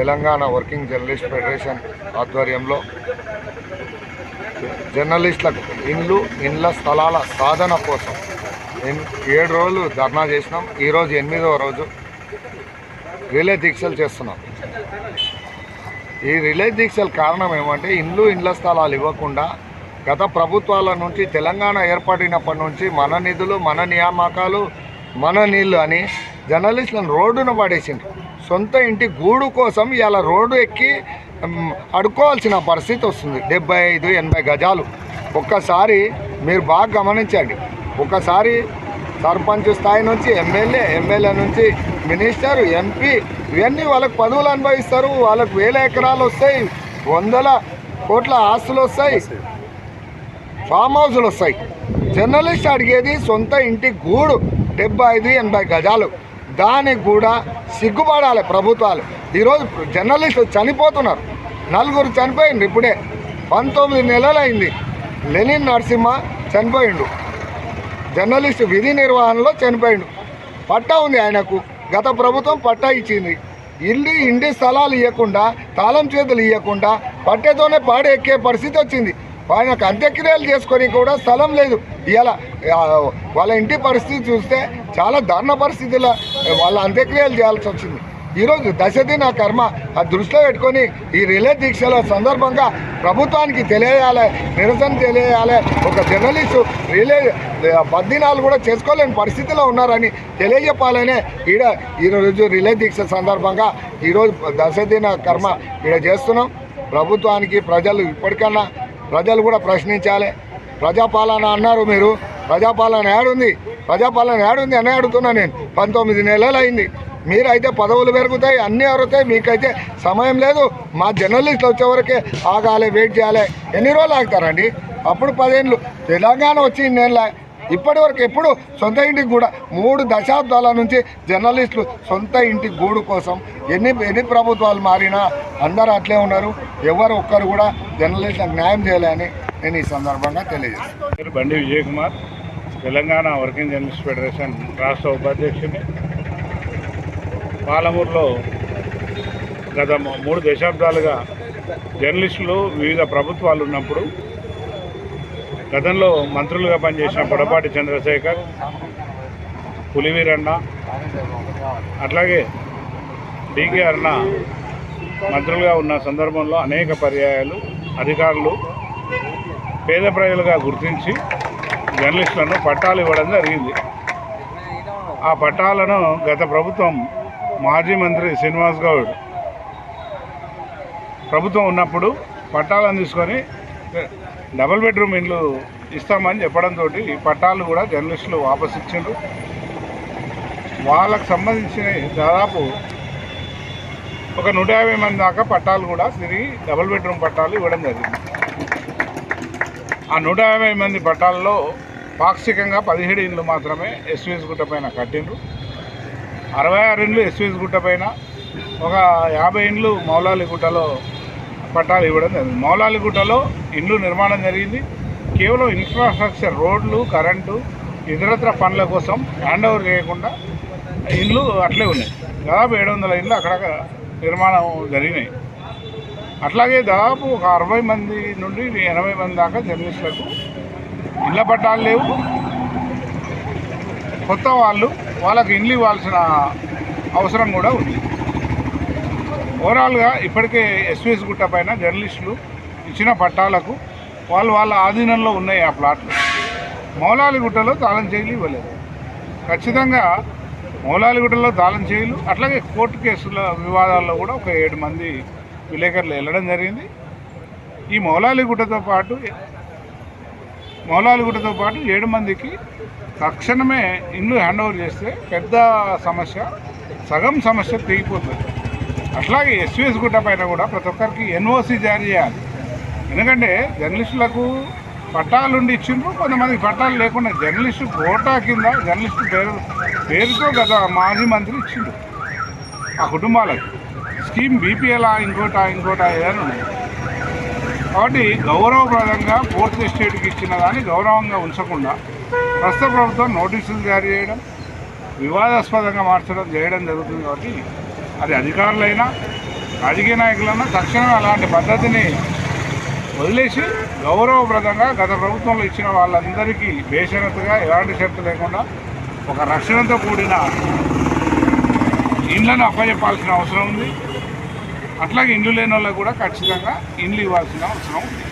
Telangana working journalist federation ఆధ్వర్యంలో జర్నలిస్టులకు ఇండ్ల స్థలాల సాధన కోసం 7 రోజులు ధర్నా చేసినాం. ఈరోజు 8వ రోజు రిలే దీక్షలు చేస్తున్నాం. ఈ రిలే దీక్షల కారణం ఏమంటే ఇండ్ల స్థలాలు ఇవ్వకుండా గత ప్రభుత్వాల నుంచి తెలంగాణ ఏర్పడినప్పటి నుంచి మన నిధులు, మన నియామకాలు, మన నీళ్ళు అని జర్నలిస్టులను రోడ్డున పడేసిండ్రు. సొంత ఇంటి గూడు కోసం ఇలా రోడ్డు ఎక్కి అడుక్కోవాల్సిన పరిస్థితి వస్తుంది. 75-80 గజాలు. ఒక్కసారి మీరు బాగా గమనించండి. ఒకసారి సర్పంచ్ స్థాయి నుంచి ఎమ్మెల్యే నుంచి మినిస్టర్, ఎంపీ ఇవన్నీ వాళ్ళకు పదవులు అనుభవిస్తారు. వాళ్ళకు 1000 ఎకరాలు వస్తాయి, 100 కోట్ల ఆస్తులు వస్తాయి, ఫామ్ హౌజులు వస్తాయి. జర్నలిస్ట్ అడిగేది సొంత ఇంటి గూడు 75-80 గజాలు. దానికి కూడా సిగ్గుపడాలి ప్రభుత్వాలు. ఈరోజు జర్నలిస్టులు చనిపోతున్నారు. 4 చనిపోయిండు. ఇప్పుడే 19 నెలలు అయింది. లెనిన్ నరసింహ చనిపోయిండు. జర్నలిస్టు విధి నిర్వహణలో చనిపోయిండు. పట్టా ఉంది ఆయనకు. గత ప్రభుత్వం పట్టా ఇచ్చింది. ఇంటి స్థలాలు ఇవ్వకుండా, తాళం చేతులు ఇవ్వకుండా పట్టేతోనే పాడు ఎక్కే పరిస్థితి వచ్చింది. ఆయనకు అంత్యక్రియలు చేసుకొని కూడా స్థలం లేదు. ఇలా వాళ్ళ ఇంటి పరిస్థితి చూస్తే చాలా దారుణ పరిస్థితుల్లో వాళ్ళ అంత్యక్రియలు చేయాల్సి వచ్చింది. ఈరోజు దశదిన కర్మ దృష్టిలో పెట్టుకొని ఈ రిలే దీక్షల సందర్భంగా ప్రభుత్వానికి తెలియజేయాలి, నిరసన తెలియజేయాలి. ఒక జర్నలిస్టు రిలే 10 దినాలు కూడా చేసుకోలేని పరిస్థితిలో ఉన్నారని తెలియజెప్పాలనే ఈరోజు రిలే దీక్ష సందర్భంగా ఈరోజు దశదిన కర్మ చేస్తున్నాం. ప్రభుత్వానికి ఇప్పటికన్నా ప్రజలు కూడా ప్రశ్నించాలి. ప్రజాపాలన అన్నారు మీరు. ప్రజాపాలన ఏడుంది అని అడుగుతున్నా నేను. 19 నెలలు అయింది. మీరైతే పదవులు పెరుగుతాయి, అన్నీ అరుగుతాయి, మీకైతే సమయం లేదు. మా జర్నలిస్టులు వచ్చేవరకే ఆగాలి, వెయిట్ చేయాలి. ఎన్ని రోజులు ఆగుతారండి? అప్పుడు 10 ఏళ్ళు తెలంగాణ వచ్చి ఇన్నేళ్ళ ఇప్పటి వరకు ఎప్పుడు సొంత ఇంటికి కూడా 3 దశాబ్దాల నుంచి జర్నలిస్టులు సొంత ఇంటి గూడు కోసం ఎన్ని ప్రభుత్వాలు మారినా అందరూ అట్లే ఉన్నారు. ఎవరు ఒక్కరు కూడా జర్నలిస్టులకు న్యాయం చేయాలని నేను ఈ సందర్భంగా తెలియజేస్తాను. బండి Vijay Kumar, Telangana working journalist federation రాష్ట్ర ఉపాధ్యక్షుని. పాలమూరులో గత 3 దశాబ్దాలుగా జర్నలిస్టులు వివిధ ప్రభుత్వాలు ఉన్నప్పుడు గతంలో మంత్రులుగా పనిచేసిన పొడపాటి చంద్రశేఖర్, పులివీరన్న, అట్లాగే డికే అరుణ మంత్రులుగా ఉన్న సందర్భంలో అనేక పర్యాయాలు అధికారులు పేద ప్రజలుగా గుర్తించి జర్నలిస్టులను పట్టాలు ఇవ్వడం జరిగింది. ఆ పట్టాలను గత ప్రభుత్వం మాజీ మంత్రి శ్రీనివాస్ గౌడ్ ప్రభుత్వం ఉన్నప్పుడు పట్టాలను తీసుకొని డబుల్ బెడ్రూమ్ ఇండ్లు ఇస్తామని చెప్పడంతో ఈ పట్టాలు కూడా జర్నలిస్టులు వాపసు ఇచ్చిండ్రు. వాళ్ళకు సంబంధించిన దాదాపు ఒక 150 మంది దాకా పట్టాలు కూడా తిరిగి డబుల్ బెడ్రూమ్ పట్టాలు ఇవ్వడం జరిగింది. ఆ 150 మంది పట్టాల్లో పాక్షికంగా 17 ఇండ్లు మాత్రమే ఎస్వీఎస్ గుట్ట పైన కట్టిండ్రు. 66 ఇండ్లు ఎస్వీఎస్ గుట్ట పైన, ఒక 50 ఇండ్లు మౌలాలిగుట్టలో పట్టాలు ఇవ్వడం జరిగింది. మౌలాలిగుట్టలో ఇండ్లు నిర్మాణం జరిగింది. కేవలం ఇన్ఫ్రాస్ట్రక్చర్, రోడ్లు, కరెంటు, ఇతరత్ర పనుల కోసం హ్యాండ్ ఓవర్ చేయకుండా ఇండ్లు అట్లే ఉన్నాయి. దాదాపు 700 ఇండ్లు అక్కడ నిర్మాణం జరిగినాయి. అట్లాగే దాదాపు ఒక 60 మంది నుండి 80 మంది దాకా జర్నలిస్టులకు ఇళ్ల పట్టాలు లేవు. కొత్త వాళ్ళకి ఇండ్లు ఇవ్వాల్సిన అవసరం కూడా ఉంది. ఓవరాల్గా ఇప్పటికే ఎస్వీఎస్ గుట్ట పైన జర్నలిస్టులు ఇచ్చిన పట్టాలకు వాళ్ళ ఆధీనంలో ఉన్నాయి ఆ ప్లాట్లు. మౌలాలిగుట్టలో తాళం చేయిలు ఇవ్వలేదు. ఖచ్చితంగా మౌలాలిగుట్టలో తాళం చేయిలు, అట్లాగే కోర్టు కేసుల వివాదాల్లో కూడా ఒక 7 మంది విలేకరులు వెళ్ళడం జరిగింది. ఈ మౌలాలిగుట్టతో పాటు 7 మందికి తక్షణమే ఇండ్లు హ్యాండ్ ఓవర్ చేస్తే పెద్ద సమస్య, సగం సమస్య తెగిపోతుంది. అట్లాగే ఎస్వీఎస్ గుట్ట పైన కూడా ప్రతి ఒక్కరికి ఎన్ఓసి జారీ చేయాలి. ఎందుకంటే జర్నలిస్టులకు పట్టాలుండి ఇచ్చిండ్రు, కొంతమందికి పట్టాలు లేకుండా జర్నలిస్టు కోటా కింద జర్నలిస్టు పేరుతో గత మాజీ మంత్రి ఇచ్చిండ్రు ఆ కుటుంబాలకు. స్కీమ్ బీపీఎల్ ఇంకోటా ఏదైనా ఉన్నాయి. కాబట్టి గౌరవప్రదంగా 4th ఎస్టేట్కి ఇచ్చిన దాన్ని గౌరవంగా ఉంచకుండా ప్రస్తుత ప్రభుత్వం నోటీసులు జారీ చేయడం, వివాదాస్పదంగా మార్చడం చేయడం జరుగుతుంది. కాబట్టి అది అధికారులైనా రాజకీయ నాయకులన్నా తక్షణమే అలాంటి పద్ధతిని వదిలేసి గౌరవప్రదంగా గత ప్రభుత్వంలో ఇచ్చిన వాళ్ళందరికీ బేషరతుగా ఎలాంటి షరతు లేకుండా ఒక రక్షణతో కూడిన ఇండ్లను అప్పచెప్పాల్సిన అవసరం ఉంది. అట్లాగే ఇండ్లు లేని వాళ్ళకు కూడా ఖచ్చితంగా ఇండ్లు ఇవ్వాల్సిన అవసరం ఉంది.